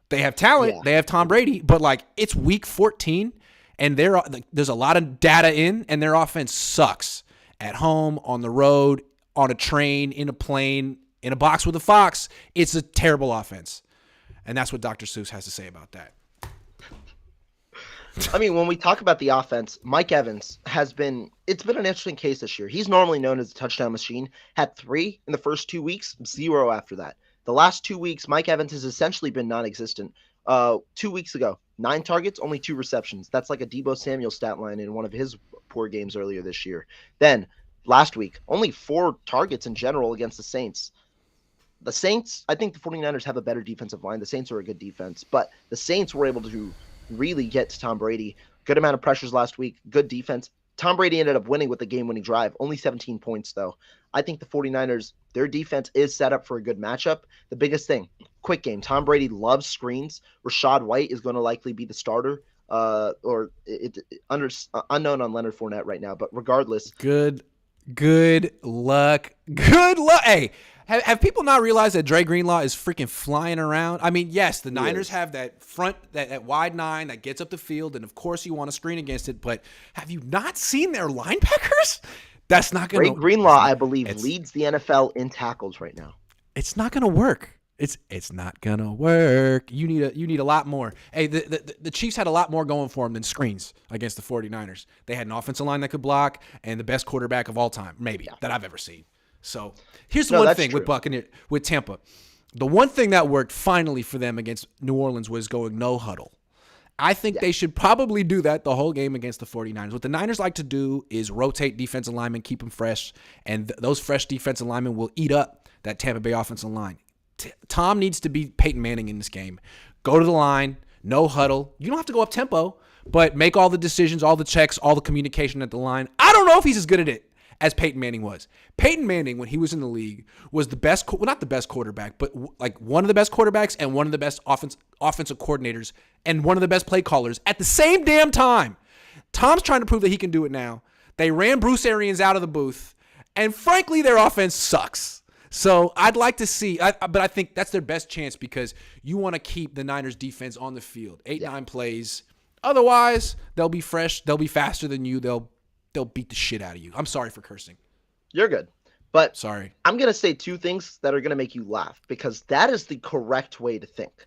They have talent. Yeah. They have Tom Brady, but like it's week 14, and there's a lot of data in, and their offense sucks at home, on the road, on a train, in a plane, in a box with a fox. It's a terrible offense, and that's what Dr. Seuss has to say about that. I mean, when we talk about the offense, Mike Evans it's been an interesting case this year. He's normally known as a touchdown machine. Had 3 in the first 2 weeks, 0 after that. The last 2 weeks, Mike Evans has essentially been non-existent. 2 weeks ago, 9 targets, only 2 receptions. That's like a Deebo Samuel stat line in one of his poor games earlier this year. Then last week, only 4 targets in general against the Saints. The Saints, I think the 49ers have a better defensive line. The Saints are a good defense, but the Saints were able to really get to Tom Brady. Good amount of pressures last week, good defense. Tom Brady ended up winning with the game-winning drive. Only 17 points, though. I think the 49ers, their defense is set up for a good matchup. The biggest thing, quick game. Tom Brady loves screens. Rachaad White is going to likely be the starter. Unknown on Leonard Fournette right now, but regardless. Good luck. Good luck. Hey, have people not realized that Dre Greenlaw is freaking flying around? I mean, yes, the Niners have that front, that wide 9 that gets up the field, and of course you want to screen against it, but have you not seen their linebackers? That's not going to – Dre Greenlaw, I believe, leads the NFL in tackles right now. It's not going to work. It's not going to work. You need a lot more. Hey, the Chiefs had a lot more going for them than screens against the 49ers. They had an offensive line that could block and the best quarterback of all time, maybe, that I've ever seen. So here's the one thing with Tampa. The one thing that worked finally for them against New Orleans was going no huddle. I think they should probably do that the whole game against the 49ers. What the Niners like to do is rotate defensive linemen, keep them fresh, and those fresh defensive linemen will eat up that Tampa Bay offensive line. Tom needs to be Peyton Manning in this game. Go to the line, no huddle. You don't have to go up tempo, but make all the decisions, all the checks, all the communication at the line. I don't know if he's as good at it as Peyton Manning was. Peyton Manning, when he was in the league, was the best, well, not the best quarterback, but like one of the best quarterbacks and one of the best offensive coordinators and one of the best play callers at the same damn time. Tom's trying to prove that he can do it now. They ran Bruce Arians out of the booth, and frankly, their offense sucks. So I'd like to see, but I think that's their best chance because you want to keep the Niners defense on the field. 8-9 plays. Otherwise, they'll be fresh. They'll be faster than you. They'll beat the shit out of you. I'm sorry for cursing. You're good. But sorry. I'm going to say 2 things that are going to make you laugh because that is the correct way to think.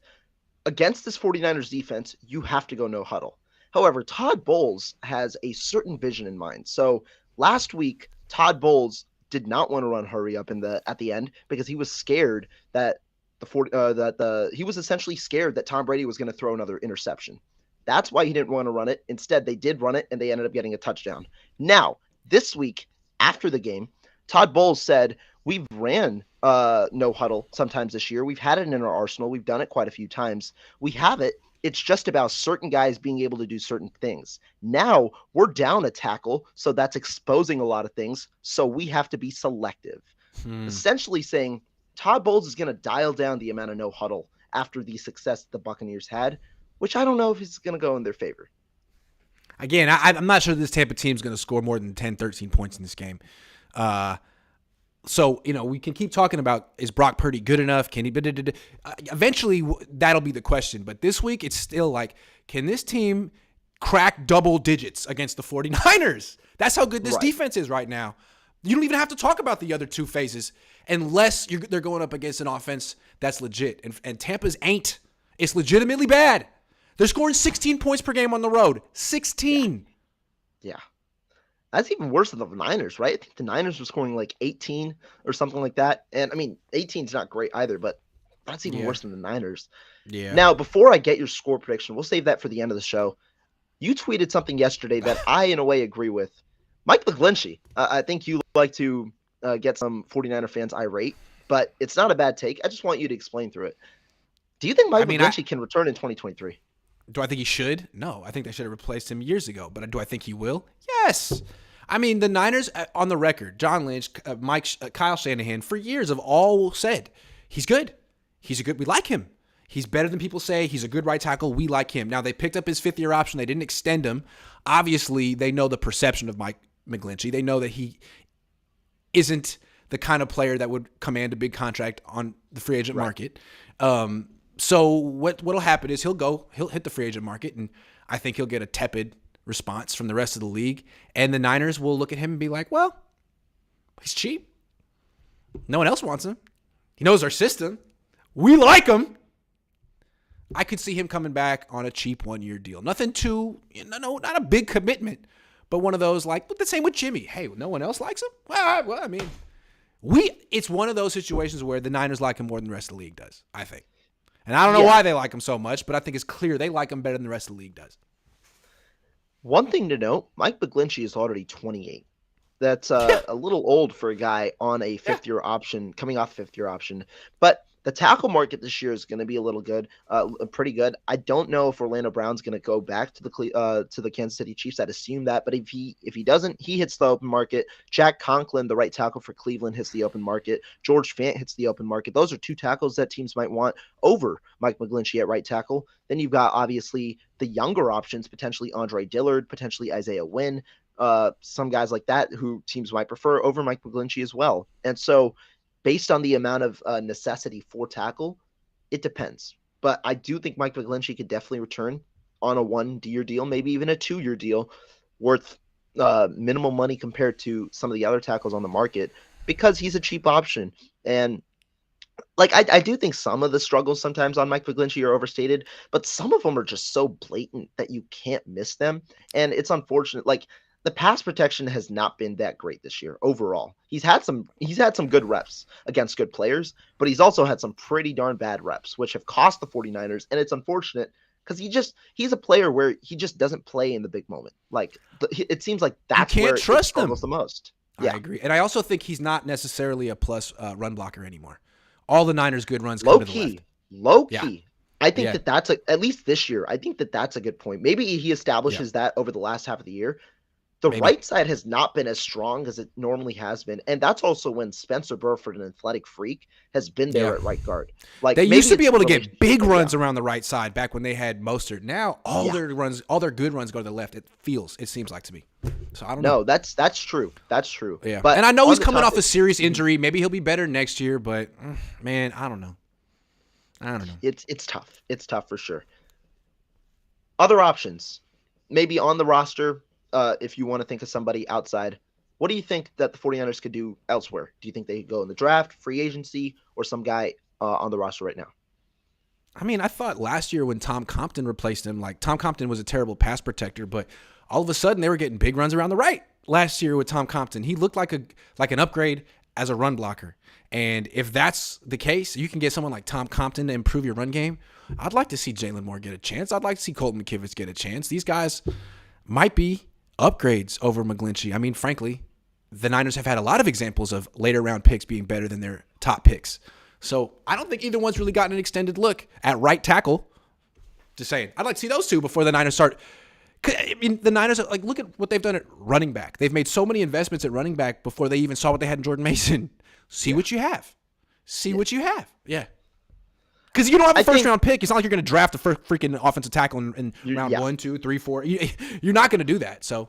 Against this 49ers defense, you have to go no huddle. However, Todd Bowles has a certain vision in mind. So last week, Todd Bowles did not want to run hurry up at the end because he was scared that he was essentially scared that Tom Brady was going to throw another interception. That's why he didn't want to run it. Instead, they did run it, and they ended up getting a touchdown. Now, this week, after the game, Todd Bowles said, we've ran no huddle sometimes this year. We've had it in our arsenal. We've done it quite a few times. We have it. It's just about certain guys being able to do certain things. Now, we're down a tackle, so that's exposing a lot of things, so we have to be selective. Essentially saying, Todd Bowles is going to dial down the amount of no huddle after the success the Buccaneers had, which I don't know if it's going to go in their favor. Again, I'm not sure this Tampa team is going to score more than 10, 13 points in this game. So, we can keep talking about, is Brock Purdy good enough? Can he? Eventually, that'll be the question. But this week, it's still like, can this team crack double digits against the 49ers? That's how good this defense is right now. You don't even have to talk about the other 2 phases unless they're going up against an offense that's legit. And Tampa's ain't. It's legitimately bad. They're scoring 16 points per game on the road. 16. Yeah. That's even worse than the Niners, right? I think the Niners were scoring like 18 or something like that. And, 18 is not great either, but That's even Yeah. worse than the Niners. Yeah. Now, before I get your score prediction, we'll save that for the end of the show. You tweeted something yesterday that I, in a way, agree with. Mike McGlinchey, I think you like to get some 49er fans irate, but it's not a bad take. I just want you to explain through it. Do you think I Mike mean, McGlinchey can return in 2023? do I think he should? No, I think they should have replaced him years ago. But do I think he will? Yes. I mean, the Niners, on the record, John Lynch, Kyle Shanahan, for years have all said he's good. We like him. He's better than people say. He's a good right tackle. We like him. Now, they picked up his fifth-year option. They didn't extend him. Obviously, they know the perception of Mike McGlinchey. They know that he isn't the kind of player that would command a big contract on the free agent market. So what'll happen is he'll hit the free agent market, and I think he'll get a tepid response from the rest of the league. And the Niners will look at him and be like, well, he's cheap. No one else wants him. He knows our system. We like him. I could see him coming back on a cheap 1-year deal. Nothing too, not a big commitment, but one of those like, but the same with Jimmy. Hey, no one else likes him? Well, I mean, it's one of those situations where the Niners like him more than the rest of the league does, I think. And I don't know why they like him so much, but I think it's clear they like him better than the rest of the league does. One thing to note, Mike McGlinchey is already 28. That's a little old for a guy on a fifth-year option, coming off fifth-year option. But the tackle market this year is going to be a little good, pretty good. I don't know if Orlando Brown's going to go back to the Kansas City Chiefs. I'd assume that, but if he doesn't, he hits the open market. Jack Conklin, the right tackle for Cleveland, hits the open market. George Fant hits the open market. Those are two tackles that teams might want over Mike McGlinchey at right tackle. Then you've got obviously the younger options, potentially Andre Dillard, potentially Isaiah Wynn, some guys like that who teams might prefer over Mike McGlinchey as well. And so based on the amount of necessity for tackle, it depends. But I do think Mike McGlinchey could definitely return on a 1-year deal, maybe even a 2-year deal worth minimal money compared to some of the other tackles on the market because he's a cheap option. And like I do think some of the struggles sometimes on Mike McGlinchey are overstated, but some of them are just so blatant that you can't miss them. And it's unfortunate. Like the pass protection has not been that great this year overall. He's had some good reps against good players, but he's also had some pretty darn bad reps, which have cost the 49ers. And it's unfortunate because he's a player where he just doesn't play in the big moment. Like it seems like that's where he struggles the most. Yeah. I agree. And I also think he's not necessarily a plus run blocker anymore. All the Niners' good runs come to the left. Low key. I think that's at least this year. I think that's a good point. Maybe he establishes that over the last half of the year. The right side has not been as strong as it normally has been. And that's also when Spencer Burford, an athletic freak, has been there at right guard. Like they used to be able to get big runs around the right side back when they had Mostert. Now all their good runs go to the left. It seems like to me. So I don't know. No, that's true. That's true. Yeah. But and I know he's coming off a serious injury. Maybe he'll be better next year, but man, I don't know. It's tough. It's tough for sure. Other options. Maybe on the roster. If you want to think of somebody outside, what do you think that the 49ers could do elsewhere? Do you think they could go in the draft, free agency, or some guy on the roster right now? I mean, I thought last year when Tom Compton replaced him, like Tom Compton was a terrible pass protector, but all of a sudden they were getting big runs around the right last year with Tom Compton. He looked like an upgrade as a run blocker. And if that's the case, you can get someone like Tom Compton to improve your run game. I'd like to see Jalen Moore get a chance. I'd like to see Colton McKivitz get a chance. These guys might be upgrades over McGlinchey. I mean, frankly, the Niners have had a lot of examples of later round picks being better than their top picks. So I don't think either one's really gotten an extended look at right tackle. Just saying. I'd like to see those two before the Niners start. I mean, the Niners, like, look at what they've done at running back. They've made so many investments at running back before they even saw what they had in Jordan Mason. See what you have. What you have. Yeah. Because you don't have a first-round pick. It's not like you're going to draft a freaking offensive tackle in round 1, 2, 3, 4. You're not going to do that. So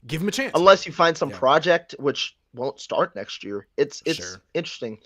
give him a chance. Unless you find some project which won't start next year. It's interesting.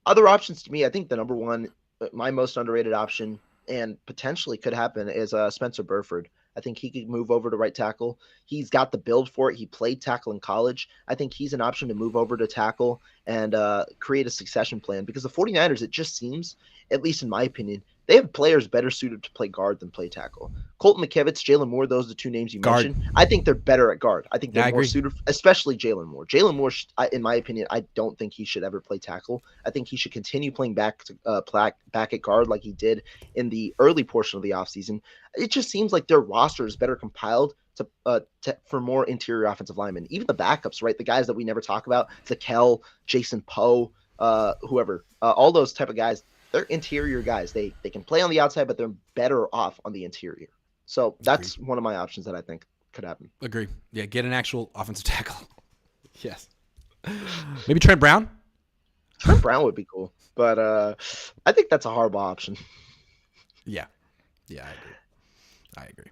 Other options to me, I think the number one, my most underrated option, and potentially could happen, is Spencer Burford. I think he could move over to right tackle. He's got the build for it. He played tackle in college. I think he's an option to move over to tackle. and create a succession plan, because the 49ers, it just seems, at least in my opinion, they have players better suited to play guard than play tackle. Colton McKivitz, Jalen Moore, those are the two names you Guard. mentioned. I think they're better at guard. I think Yeah, they're I more agree. suited, especially Jalen Moore. Jalen Moore, in my opinion, I don't think he should ever play tackle. I think he should continue playing back at guard like he did in the early portion of the offseason. It just seems like their roster is better compiled for more interior offensive linemen. Even the backups, right? The guys that we never talk about, Zakel, Jason Poe, whoever, all those type of guys, they're interior guys. They can play on the outside, but they're better off on the interior. So that's one of my options that I think could happen. Agree. Yeah, get an actual offensive tackle. Yes. Maybe Trent Brown? Trent Brown would be cool, but I think that's a horrible option. Yeah. Yeah, I agree.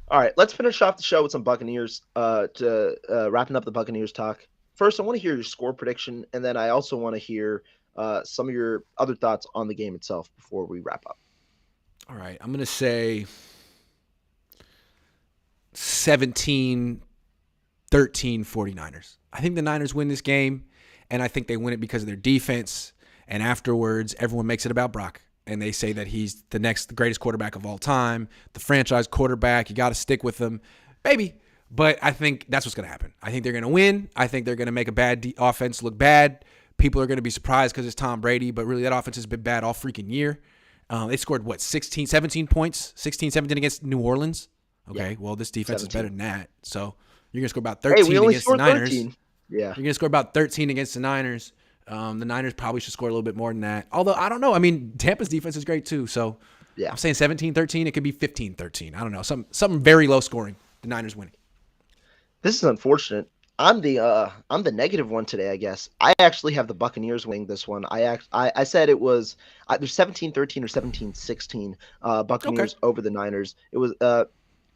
All right, let's finish off the show with some Buccaneers wrapping up the Buccaneers talk. First, I want to hear your score prediction, and then I also want to hear some of your other thoughts on the game itself before we wrap up. All right, I'm going to say 17-13 49ers. I think the Niners win this game, and I think they win it because of their defense, and afterwards everyone makes it about Brock, and they say that he's the greatest quarterback of all time, the franchise quarterback, you got to stick with him. Maybe, but I think that's what's going to happen. I think they're going to win. I think they're going to make a bad offense look bad. People are going to be surprised because it's Tom Brady, but really that offense has been bad all freaking year. They scored, 17 points? 16, 17 against New Orleans? Okay, yeah. Well, this defense 17. Is better than that. So you're going to score about 13 against the Niners. 13. Yeah. You're going to score about 13 against the Niners. The Niners probably should score a little bit more than that. Although, I don't know. I mean, Tampa's defense is great too. So yeah. I'm saying 17-13. It could be 15-13. I don't know. Something very low scoring. The Niners winning. This is unfortunate. I'm the negative one today, I guess. I actually have the Buccaneers winning this one. I said it was either 17-13 or 17-16 Buccaneers over the Niners. It was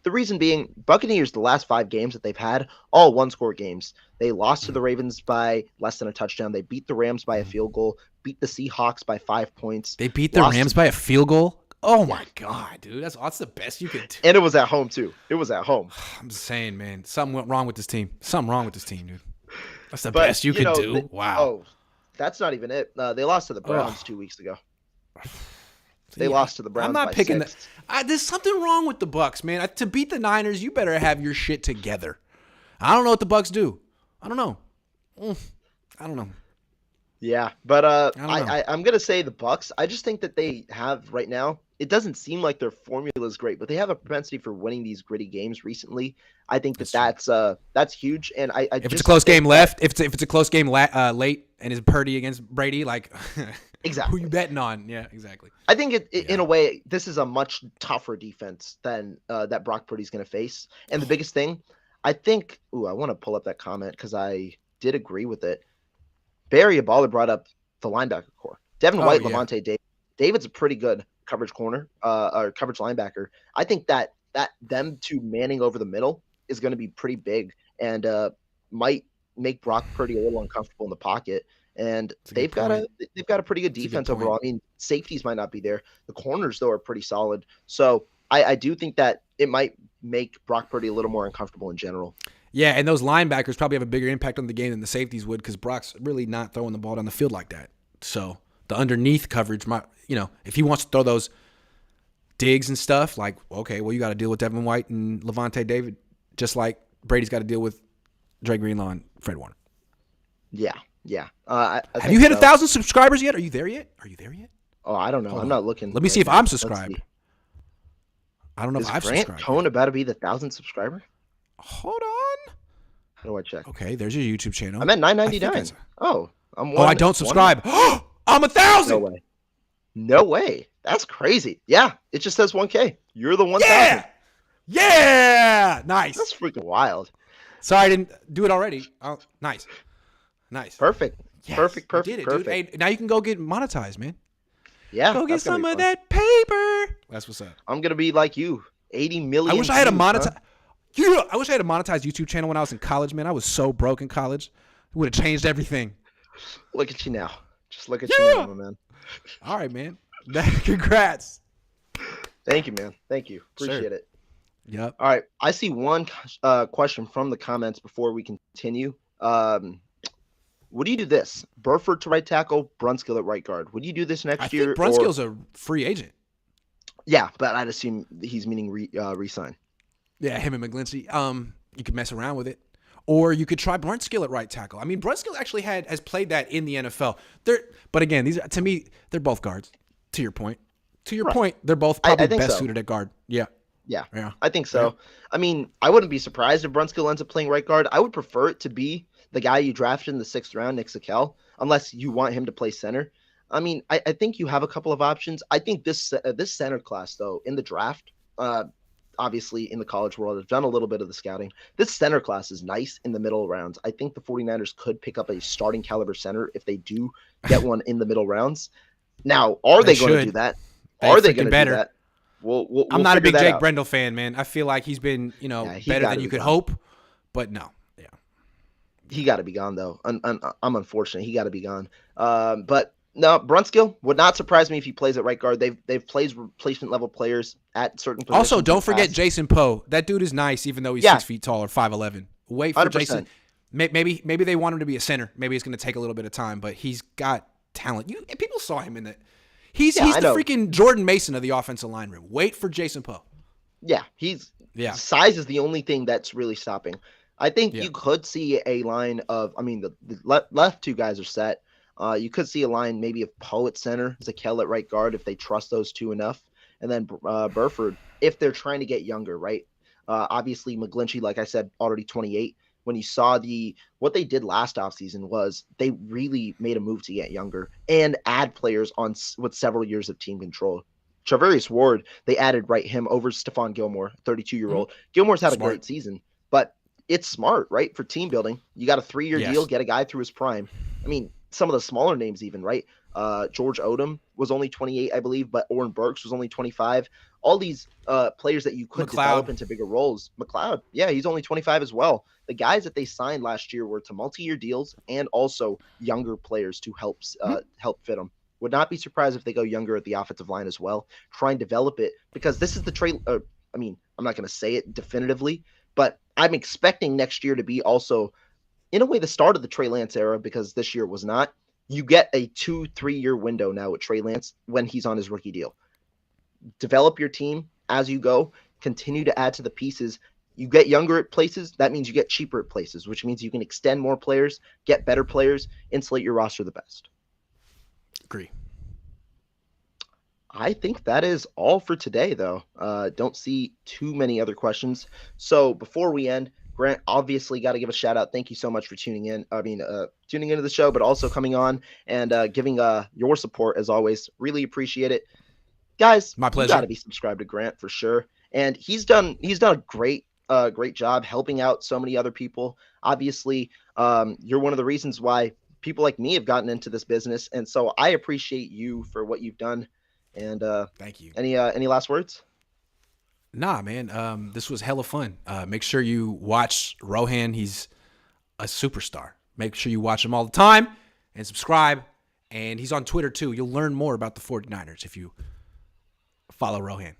the reason being, Buccaneers, the last 5 games that they've had, all one-score games. They lost to the Ravens by less than a touchdown. They beat the Rams by a field goal, beat the Seahawks by 5 points. They beat the Rams by a field goal? Oh, my God, dude. That's the best you could do. And it was at home, too. It was at home. I'm just saying, man. Something went wrong with this team. Something wrong with this team, dude. That's the best you could do. Wow. Oh, that's not even it. They lost to the Browns 2 weeks ago. They lost to the Browns. I'm not by picking 6. There's something wrong with the Bucs, man. To beat the Niners, you better have your shit together. I don't know what the Bucs do. I don't know. I don't know. Yeah, but I'm gonna say the Bucs. I just think that they have right now. It doesn't seem like their formula is great, but they have a propensity for winning these gritty games recently. I think that's huge. And if it's a close game left, if it's a close game late, and is Purdy against Brady, like exactly who you betting on? Yeah, exactly. I think in a way this is a much tougher defense than that Brock Purdy's going to face. And the biggest thing, I think. I want to pull up that comment because I did agree with it. Barry Aballer brought up the linebacker core. Devin White, Levante David. David's a pretty good coverage corner or coverage linebacker. I think that them two manning over the middle is going to be pretty big and might make Brock Purdy a little uncomfortable in the pocket. And they've got a pretty good defense overall. I mean, safeties might not be there. The corners though are pretty solid. So I do think that it might make Brock Purdy a little more uncomfortable in general. Yeah, and those linebackers probably have a bigger impact on the game than the safeties would because Brock's really not throwing the ball down the field like that. So the underneath coverage might, if he wants to throw those digs and stuff, like, okay, well, you got to deal with Devin White and Levante David, just like Brady's got to deal with Dre Greenlaw and Fred Warner. Yeah. Have you hit 1,000 subscribers yet? Are you there yet? Oh, I don't know. I'm not looking. Let me see if I'm subscribed. I don't know if I've subscribed. Is Grant Cohn about to be the 1,000th subscriber? Hold on. How do I check? Okay, there's your YouTube channel. I'm at 999. I don't subscribe. I'm 1,000. No way. That's crazy. Yeah, it just says 1K. You're the 1,000. Yeah. Nice. That's freaking wild. Sorry, I didn't do it already. Oh, nice. Perfect. Yes, Perfect. Did it, dude. Hey, now you can go get monetized, man. Yeah. Go get some of that paper. That's what's up. I'm gonna be like you. 80 million. I wish I had a monetize. I wish I had a monetized YouTube channel when I was in college, man. I was so broke in college. It would have changed everything. Look at you now. Just look at you now, my man. All right, man. Congrats. Thank you, man. Thank you. Appreciate it. Yep. All right. I see one question from the comments before we continue. Would you do this? Burford to right tackle, Brunskill at right guard. Would you do this I next think year? Or Brunskill's a free agent. yeah, but I'd assume he's meaning resign. Yeah, him and McGlinchey. You could mess around with it. Or you could try Brunskill at right tackle. I mean, Brunskill actually has played that in the NFL. But again, these to me, they're both guards. To your point. Right. They're both probably I think best so. suited at guard. Yeah. Yeah, Yeah. I think so. Yeah. I mean, I wouldn't be surprised if Brunskill ends up playing right guard. I would prefer it to be the guy you drafted in the 6th round, Nick Sakel, unless you want him to play center. I mean, I think you have a couple of options. I think this center class, though, in the draft, obviously in the college world, I've done a little bit of the scouting. This center class is nice in the middle rounds. I think the 49ers could pick up a starting caliber center if they do get one in the middle rounds. Now, are they going to do that? Are they going to do that? We'll I'm not a big Jake out. Brendel fan, man. I feel like he's been, better than you could hope, but no. Yeah. He got to be gone, though. I'm unfortunate. He got to be gone. But no, Brunskill would not surprise me if he plays at right guard. They've played replacement level players at certain positions. Also, don't forget Jason Poe. That dude is nice, even though he's 6 feet tall or 5'11". Wait for 100%. Jason. Maybe they want him to be a center. Maybe it's going to take a little bit of time, but he's got talent. People saw him in that. He's the freaking Jordan Mason of the offensive line room. Wait for Jason Poe. Yeah, size is the only thing that's really stopping. I think you could see a line of, I mean, the left two guys are set. You could see a line maybe of Poe at center, Zakel at right guard if they trust those two enough, and then Burford if they're trying to get younger, right? Obviously, McGlinchey, like I said, already 28. When you saw what they did last offseason was they really made a move to get younger and add players with several years of team control. Charvarius Ward, they added him over Stephon Gilmore, 32-year-old. Gilmore's had a great season, but it's smart, right? For team building, you got a 3-year deal, get a guy through his prime. I mean, some of the smaller names even, right? George Odom was only 28, I believe, but Oren Burks was only 25. All these players that you could develop into bigger roles. McLeod, yeah, he's only 25 as well. The guys that they signed last year were to multi-year deals and also younger players to help fit them. Would not be surprised if they go younger at the offensive line as well. Try and develop it because this is the trade. I mean, I'm not going to say it definitively, but I'm expecting next year to be also, in a way, the start of the Trey Lance era because this year was not. You get a 2-3 year window now with Trey Lance when he's on his rookie deal. Develop your team as you go. Continue to add to the pieces. You get younger at places. That means you get cheaper at places, which means you can extend more players, get better players, insulate your roster the best. Agree. I think that is all for today, though. Don't see too many other questions. So before we end, Grant, obviously got to give a shout out. Thank you so much for tuning in. Tuning into the show, but also coming on and giving your support as always. Really appreciate it, guys. My pleasure. You got to be subscribed to Grant for sure. And he's done a great job helping out so many other people. Obviously, you're one of the reasons why people like me have gotten into this business, and so I appreciate you for what you've done. And thank you. Any last words? Nah, man. This was hella fun. Make sure you watch Rohan. He's a superstar. Make sure you watch him all the time and subscribe. And he's on Twitter too. You'll learn more about the 49ers if you follow Rohan.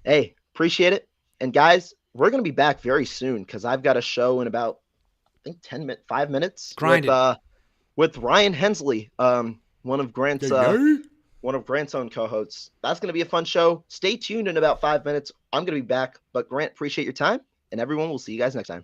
Hey, appreciate it. And guys, we're going to be back very soon because I've got a show in about, I think 5 minutes with Ryan Hensley, one of Grant's own co-hosts. That's going to be a fun show. Stay tuned in about 5 minutes. I'm going to be back. But Grant, appreciate your time. And everyone, we'll see you guys next time.